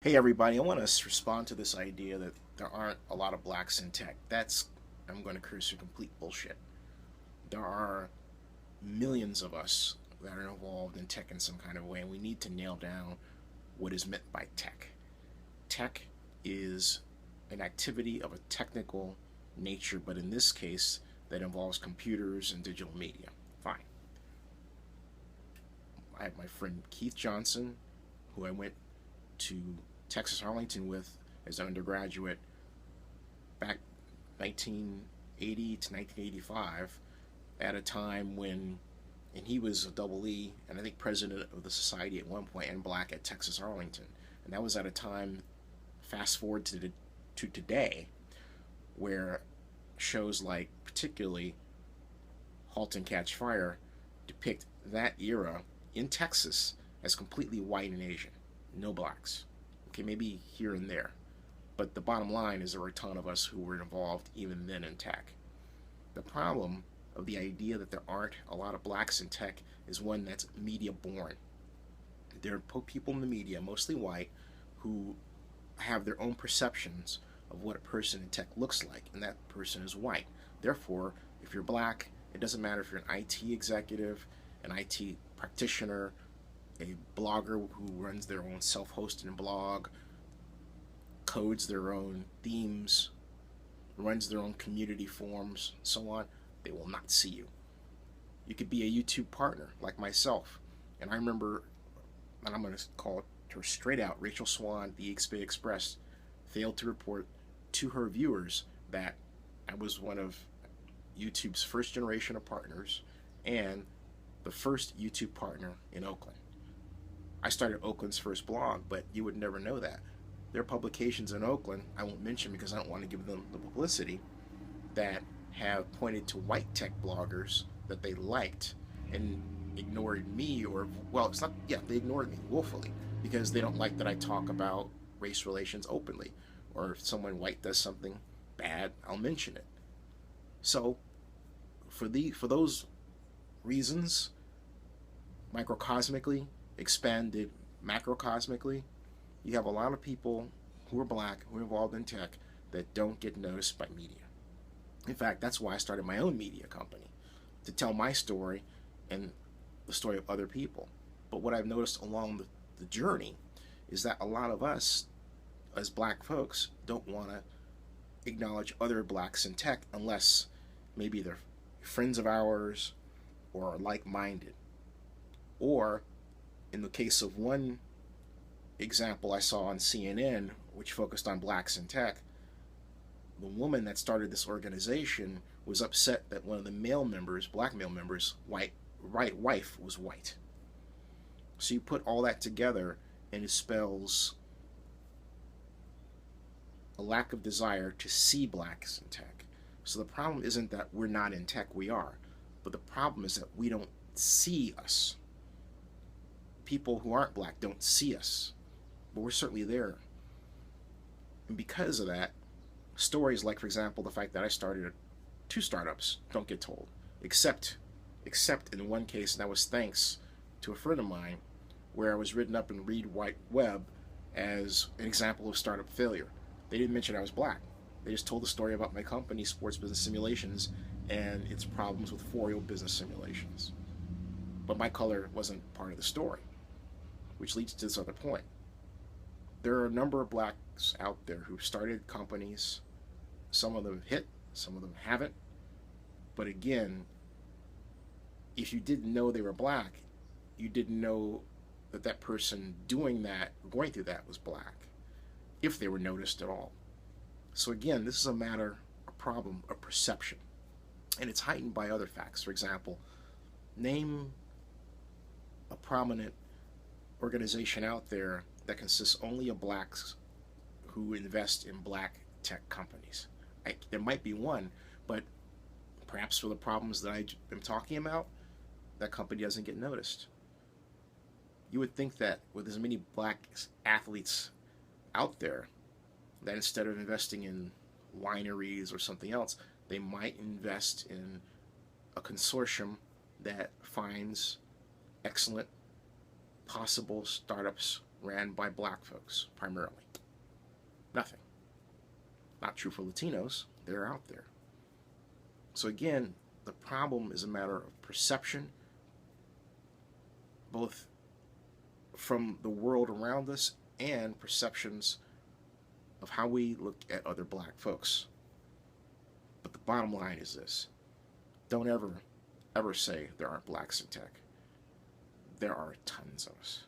Hey everybody, I want to respond to this idea that there aren't a lot of blacks in tech. I'm going to curse you, complete bullshit. There are millions of us that are involved in tech in some kind of way, and we need to nail down what is meant by tech. Tech is an activity of a technical nature, but in this case, that involves computers and digital media. Fine. I have my friend Keith Johnson, who I went to Texas Arlington with as an undergraduate back 1980 to 1985 at a time when, and he was a double E and I think president of the society at one point and black at Texas Arlington. And that was at a time, fast forward to today, where shows like particularly Halt and Catch Fire depict that era in Texas as completely white and Asian, no blacks. Okay, maybe here and there. But the bottom line is there were a ton of us who were involved even then in tech. The problem of the idea that there aren't a lot of blacks in tech is one that's media born. There are people in the media, mostly white, who have their own perceptions of what a person in tech looks like, and that person is white. Therefore, if you're black, it doesn't matter if you're an IT executive, an IT practitioner, a blogger who runs their own self-hosted blog, codes their own themes, runs their own community forums, so on, they will not see you. You could be a YouTube partner like myself. And I remember, and I'm going to call her straight out, Rachel Swan, the XP Express, failed to report to her viewers that I was one of YouTube's first generation of partners and the first YouTube partner in Oakland. I started Oakland's first blog, but you would never know that. There are publications in Oakland, I won't mention because I don't want to give them the publicity, that have pointed to white tech bloggers that they liked and ignored me, or, well, it's not, yeah, they ignored me willfully because they don't like that I talk about race relations openly. Or if someone white does something bad, I'll mention it. So, for those reasons, microcosmically, expanded macrocosmically, you have a lot of people who are black, who are involved in tech, that don't get noticed by media. In fact, that's why I started my own media company, to tell my story and the story of other people. But what I've noticed along the journey is that a lot of us, as black folks, don't want to acknowledge other blacks in tech unless maybe they're friends of ours or are like minded. Or, in the case of one example I saw on CNN, which focused on blacks in tech, the woman that started this organization was upset that one of the male members, black male members, wife was white. So you put all that together and it spells a lack of desire to see blacks in tech. So the problem isn't that we're not in tech, we are. But the problem is that we don't see us. People who aren't black don't see us. But we're certainly there. And because of that, stories like, for example, the fact that I started two startups don't get told. Except in one case, and that was thanks to a friend of mine, where I was written up in Read White Web as an example of startup failure. They didn't mention I was black. They just told the story about my company, Sports Business Simulations, and its problems with Forio Business Simulations. But my color wasn't part of the story, which leads to this other point. There are a number of blacks out there who started companies. Some of them hit, some of them haven't. But again, if you didn't know they were black, you didn't know that that person doing that, going through that, was black, if they were noticed at all. So again, this is a matter, a problem of perception. And it's heightened by other facts. For example, name a prominent organization out there that consists only of blacks who invest in black tech companies. There might be one, but perhaps for the problems that I am talking about, that company doesn't get noticed. You would think that with as many black athletes out there, that instead of investing in wineries or something else, they might invest in a consortium that finds excellent possible startups ran by black folks primarily. Nothing. Not true for Latinos. They're out there. So again, the problem is a matter of perception, both from the world around us and perceptions of how we look at other black folks. But the bottom line is this: don't ever say there aren't blacks in tech. There are tons of us.